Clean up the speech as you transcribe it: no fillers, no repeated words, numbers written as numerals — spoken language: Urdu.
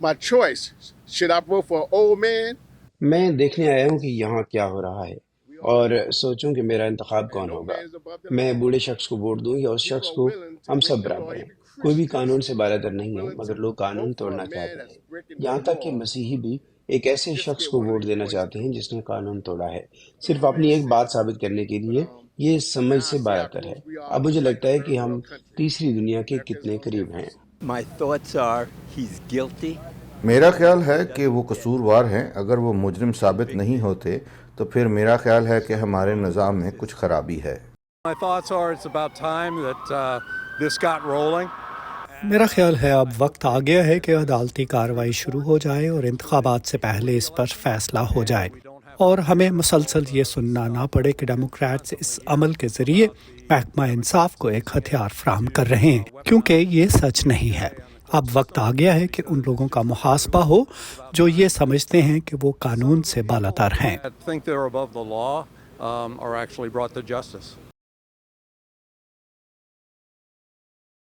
my choice. Should I vote for an old man? میں دیکھنے آیا ہوں کہ یہاں کیا ہو رہا ہے اور سوچوں کہ میرا انتخاب And کون no ہوگا. man's above the میں law. بوڑھے شخص کو ووٹ دوں یا اس People شخص are کو. willing to ہم break سب the law. برابر ہیں. Even کوئی بھی Christians قانون سے بالاتر نہیں ہے willing to مگر لوگ قانون vote for a توڑنا man چاہتے ہیں. that's breaking the یہاں تک کہ law مسیحی بھی ایک ایسے just to شخص get کو one of ووٹ their دینا voices چاہتے ہیں told. جس نے قانون توڑا ہے It صرف don't اپنی make ایک بات sense. ثابت کرنے کے But لیے. یہ سمجھ now سے I see how بالاتر ہے. close we are اب to مجھے like لگتا the ہے third کہ ہم world country. تیسری دنیا کے America's کتنے no قریب ہیں. difference. My thoughts are he's guilty. میرا خیال ہے کہ وہ قصوروار ہیں. اگر وہ مجرم ثابت نہیں ہوتے تو پھر میرا خیال ہے کہ ہمارے نظام میں کچھ خرابی ہے. My thoughts are it's about time that this got rolling. میرا خیال ہے اب وقت آ گیا ہے کہ عدالتی کارروائی شروع ہو جائے اور انتخابات سے پہلے اس پر فیصلہ ہو جائے، اور ہمیں مسلسل یہ سننا نہ پڑے کہ ڈیموکریٹس اس عمل کے ذریعے محکمہ انصاف کو ایک ہتھیار فراہم کر رہے ہیں، کیونکہ یہ سچ نہیں ہے. اب وقت آ گیا ہے کہ ان لوگوں کا محاسبہ ہو جو یہ سمجھتے ہیں کہ وہ قانون سے بالاتر ہیں. That think they're above the law are actually brought to justice.